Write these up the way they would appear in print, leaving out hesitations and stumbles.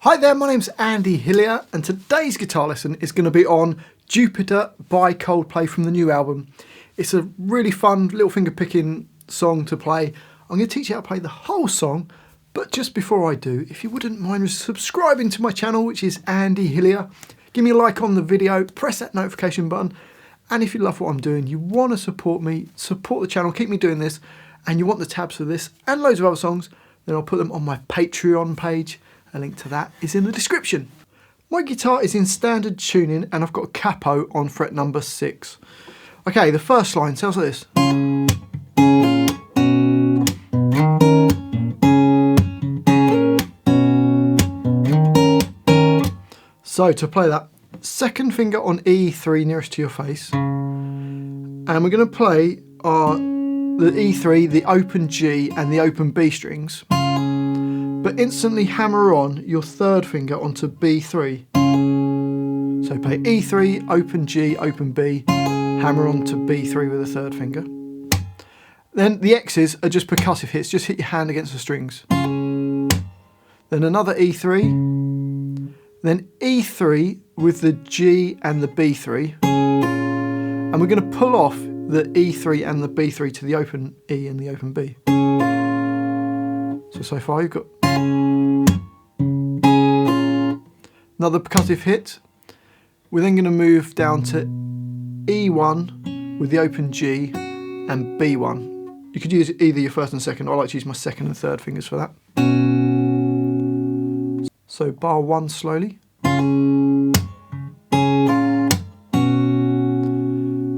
Hi there, my name's Andy Hillier and today's guitar lesson is going to be on JUPiTER by Coldplay from the new album. It's a really fun little finger picking song to play. I'm going to teach you how to play the whole song, but just before I do, if you wouldn't mind subscribing to my channel, which is Andy Hillier, give me a like on the video, press that notification button, and if you love what I'm doing, you want to support me, support the channel, keep me doing this, and you want the tabs for this and loads of other songs, then I'll put them on my Patreon page. A link to that is in the description. My guitar is in standard tuning and I've got a capo on fret number 6. Okay, the first line sounds like this. So to play that, second finger on E3 nearest to your face, and we're going to play the E3, the open G and the open B strings, but instantly hammer on your third finger onto B3. So play E3, open G, open B, hammer on to B3 with the third finger. Then the X's are just percussive hits, just hit your hand against the strings. Then another E3, then E3 with the G and the B3, and we're going to pull off the E3 and the B3 to the open E and the open B. So far you've got another percussive hit. We're then going to move down to E1 with the open G and B1. You could use either your first and second. I like to use my second and third fingers for that. So bar 1 slowly.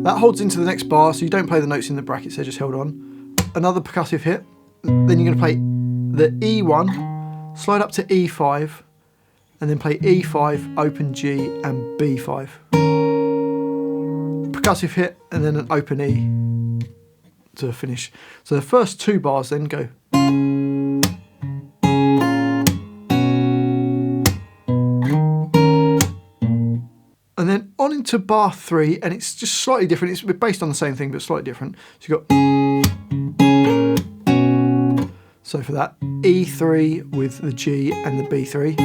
That holds into the next bar, so you don't play the notes in the brackets, they're just held on. Another percussive hit. Then you're going to play the E1, slide up to E5, and then play E5, open G and B5. Percussive hit and then an open E to finish. So the first 2 bars then go. And then on into bar 3, and it's just slightly different. It's based on the same thing but slightly different. So you've got, so for that, E3 with the G and the B3.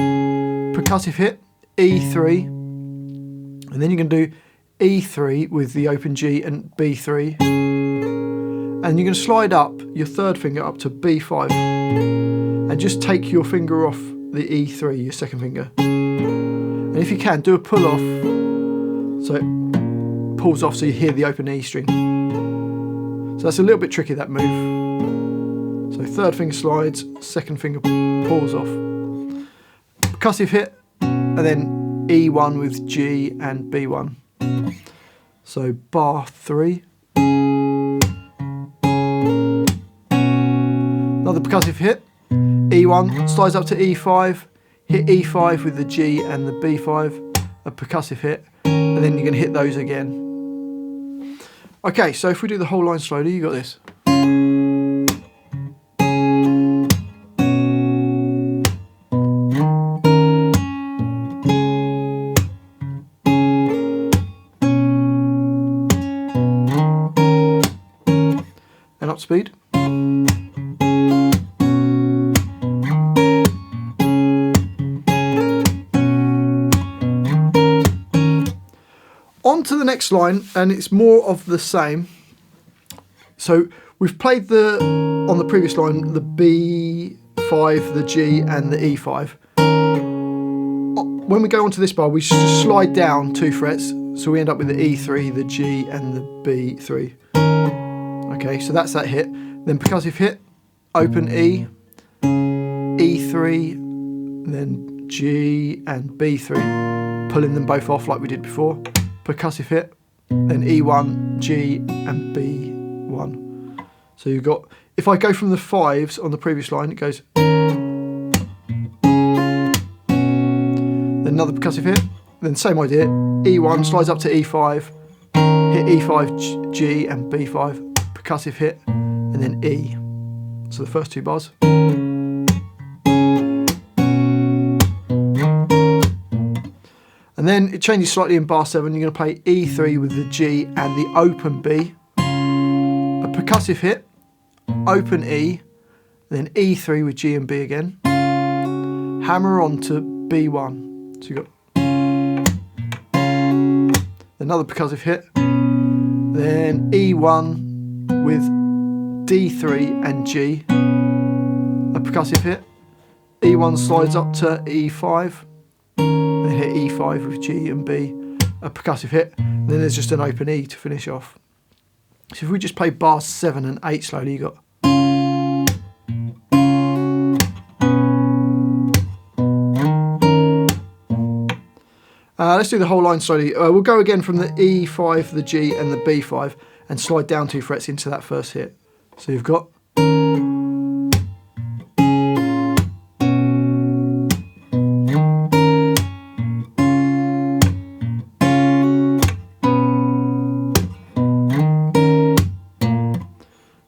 Percussive hit, E3, and then you're going to do E3 with the open G and B3, and you're going to slide up your third finger up to B5 and just take your finger off the E3, your second finger, and if you can, do a pull off so it pulls off so you hear the open E string. So that's a little bit tricky, that move. So third finger slides, second finger pulls off. Percussive hit, and then E1 with G and B1. So bar 3. Another percussive hit, E1, slides up to E5, hit E5 with the G and the B5, a percussive hit, and then you're going to hit those again. Okay, so if we do the whole line slowly, you got this. And up speed. On to the next line, and it's more of the same. So we've played on the previous line, the B5, the G and the E5. When we go onto this bar, we just slide down 2 frets, so we end up with the E3, the G and the B3. Okay, so that's that hit. Then percussive hit, open E, E3, then G and B3, pulling them both off like we did before. Percussive hit, then E1, G and B1. So you've got, if I go from the 5s on the previous line, it goes. Then another percussive hit, then same idea, E1 slides up to E5, hit E5, G and B5. Percussive hit, and then E. So the first 2 bars. And then it changes slightly in bar 7. You're going to play E3 with the G and the open B. A percussive hit, open E, then E3 with G and B again. Hammer on to B1. So you've got another percussive hit, then E1 with D3 and G, a percussive hit, E1 slides up to E5, then hit E5 with G and B, a percussive hit, and then there's just an open E to finish off. So if we just play bars 7 and 8 slowly, you got let's do the whole line slowly. We'll go again from the E5, the G and the B5 and slide down 2 frets into that first hit. So you've got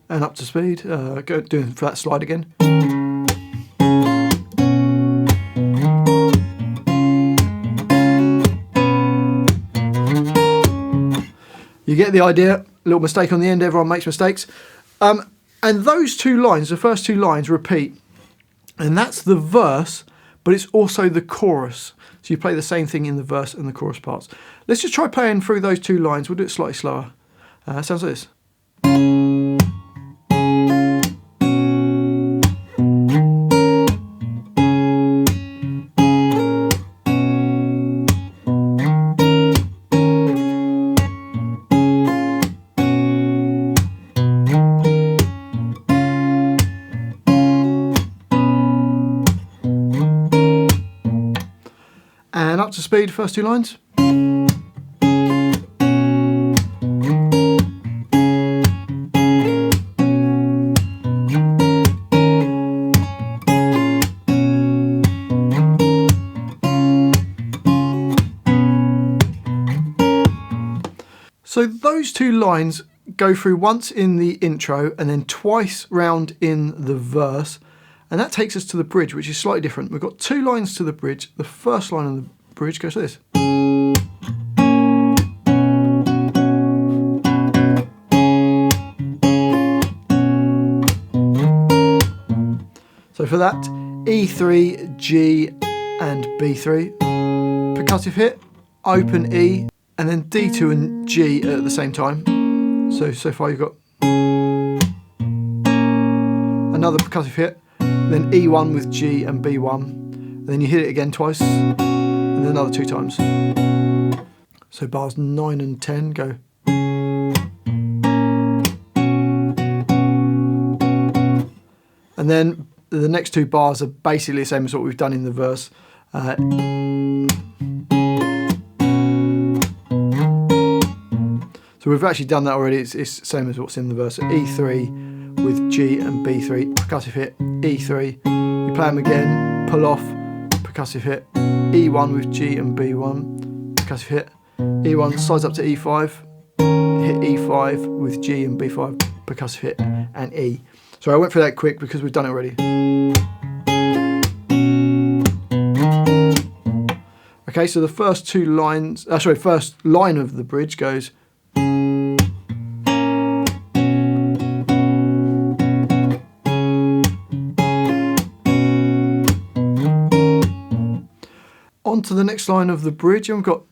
and up to speed, go doing for that slide again. You get the idea. A little mistake on the end, everyone makes mistakes. And those 2 lines, the first 2 lines repeat, and that's the verse, but it's also the chorus. So you play the same thing in the verse and the chorus parts. Let's just try playing through those 2 lines. We'll do it slightly slower. Sounds like this. And up to speed, first 2 lines. So those 2 lines go through once in the intro and then twice round in the verse. And that takes us to the bridge, which is slightly different. We've got 2 lines to the bridge. The first line of the bridge goes like this. So for that, E3, G and B3, percussive hit, open E, and then D2 and G at the same time. So far you've got another percussive hit, then E1 with G and B1, and then you hit it again twice, and then another 2 times. So bars 9 and 10 go. And then the next 2 bars are basically the same as what we've done in the verse. So we've actually done that already. It's the same as what's in the verse. E3 with G and B3, percussive hit, E3. You play them again, pull off, percussive hit, E1 with G and B1, percussive hit, E1 slides up to E5, hit E5 with G and B5, percussive hit, and E. So I went through that quick because we've done it already. Okay, so the first 2 lines, first line of the bridge goes. On to the next line of the bridge, and we've got.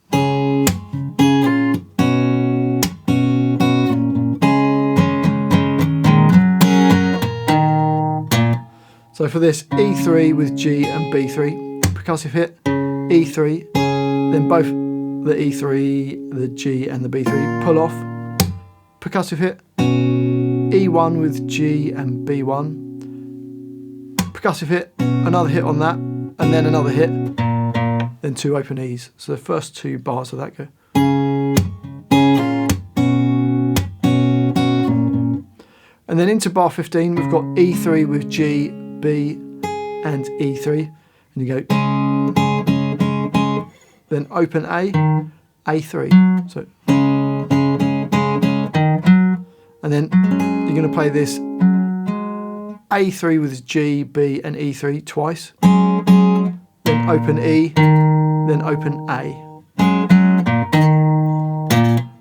So for this, E3 with G and B3, percussive hit, E3, then both the E3, the G and the B3 pull off, percussive hit, E1 with G and B1, percussive hit, another hit on that, and then another hit, then 2 open E's. So the first 2 bars of that go. And then into bar 15, we've got E3 with G, B, and E3. And you go, then open A, A3. So, and then you're going to play this A3 with G, B, and E3 twice. Then open E, then open A.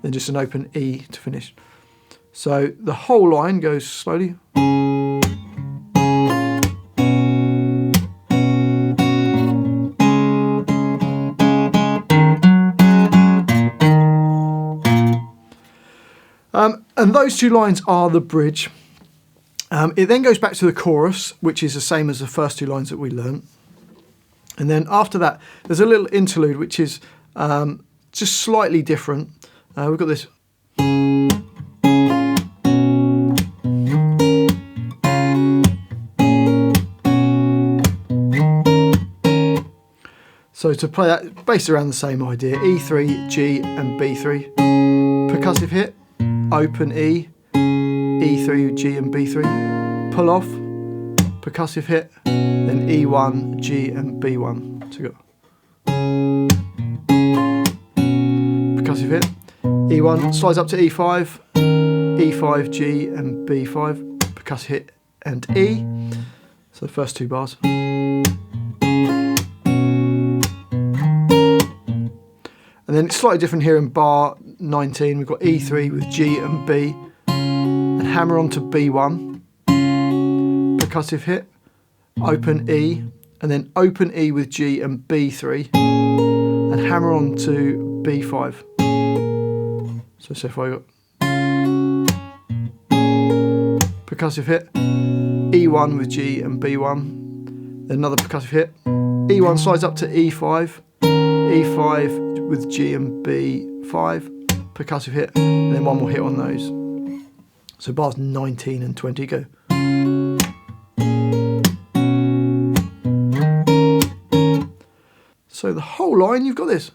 Then just an open E to finish. So the whole line goes slowly. And those two lines are the bridge. It then goes back to the chorus, which is the same as the first two lines that we learnt. And then after that, there's a little interlude, which is just slightly different. We've got this. So to play that, based around the same idea, E3, G and B3. Percussive hit, open E, E3, G and B3. Pull off, percussive hit, then E1, G and B1. So we've got percussive hit, E1 slides up to E5, E5, G and B5, percussive hit and E. So the first two bars. And then it's slightly different here in bar 19. We've got E3 with G and B, and hammer on to B1, percussive hit, open E, and then open E with G and B3, and hammer on to B5. So if I got percussive hit, E1 with G and B1, then another percussive hit, E1 slides up to E5, E5 with G and B5, percussive hit, and then one more hit on those. So bars 19 and 20 go. So the whole line, you've got this.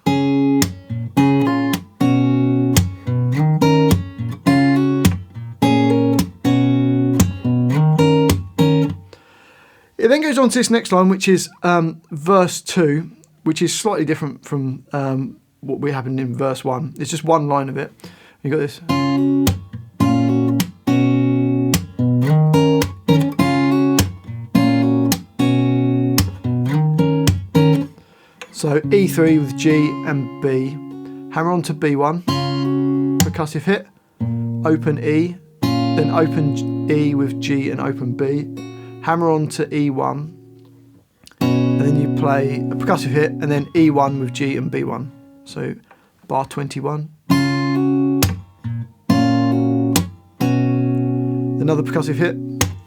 It then goes on to this next line, which is verse 2, which is slightly different from what we happened in verse 1. It's just one line of it. You got this. So E3 with G and B, hammer on to B1, percussive hit, open E, then open E with G and open B, hammer on to E1, and then you play a percussive hit, and then E1 with G and B1. So bar 21. Another percussive hit,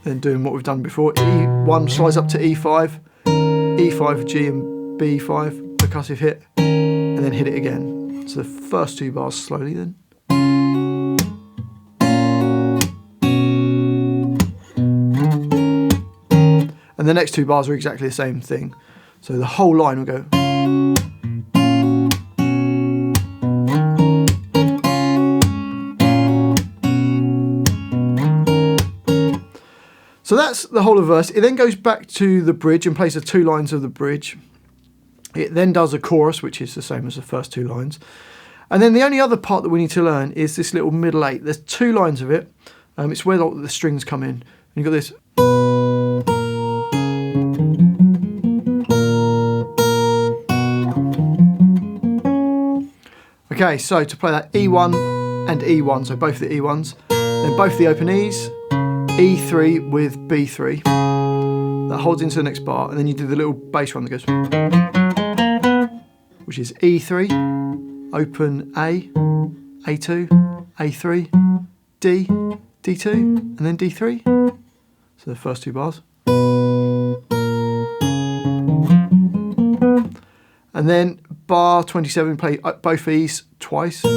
then doing what we've done before. E1 slides up to E5, E5 with G and B5, percussive hit, and then hit it again. So the first two bars slowly then. And the next two bars are exactly the same thing. So the whole line will go. So that's the whole of the verse. It then goes back to the bridge and plays the two lines of the bridge. It then does a chorus, which is the same as the first two lines. And then the only other part that we need to learn is this little middle eight. There's two lines of it. It's where the strings come in. And you've got this. Okay, so to play that E1 and E1, so both the E1s, then both the open E's, E3 with B3, that holds into the next bar, and then you do the little bass one that goes, which is E3, open A, A2, A3, D, D2, and then D3. So the first two bars. And then bar 27, play both E's twice, and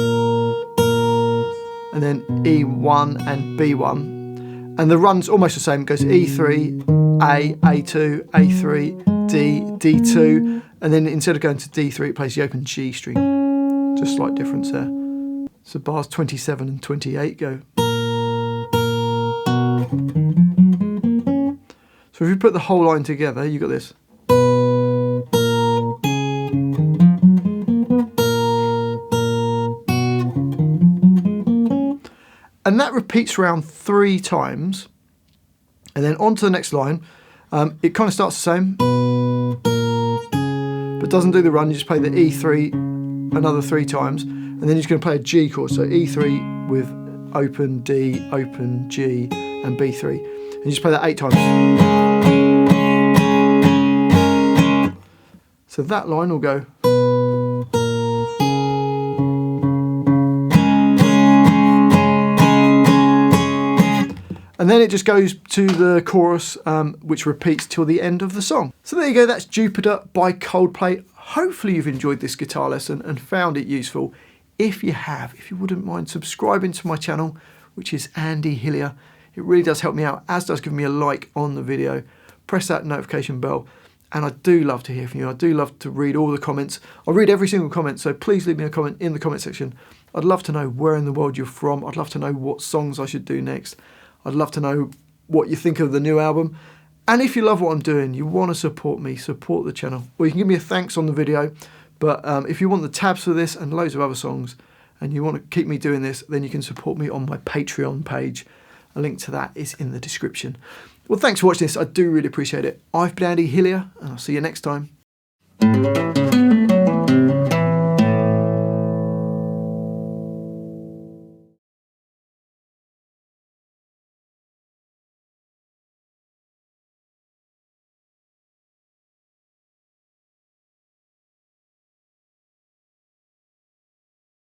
then E1 and B1. And the run's almost the same. It goes E3, A, A2, A3, D, D2, and then instead of going to D3, it plays the open G string. Just slight difference there. So bars 27 and 28 go. So if you put the whole line together, you got this. And that repeats around 3 times. And then on to the next line. It kind of starts the same, but doesn't do the run. You just play the E3 another 3 times. And then you're just going to play a G chord. So E3 with open D, open G, and B3. And you just play that 8 times. So that line will go. And then it just goes to the chorus, which repeats till the end of the song. So there you go, that's JUPiTER by Coldplay. Hopefully you've enjoyed this guitar lesson and found it useful. If you have, if you wouldn't mind subscribing to my channel, which is Andy Hillier, it really does help me out, as does giving me a like on the video. Press that notification bell. And I do love to hear from you. I do love to read all the comments. I read every single comment, so please leave me a comment in the comment section. I'd love to know where in the world you're from. I'd love to know what songs I should do next. I'd love to know what you think of the new album. And if you love what I'm doing, you want to support me, support the channel. Well, you can give me a thanks on the video, but if you want the tabs for this and loads of other songs, and you want to keep me doing this, then you can support me on my Patreon page. A link to that is in the description. Well, thanks for watching this. I do really appreciate it. I've been Andy Hillier, and I'll see you next time.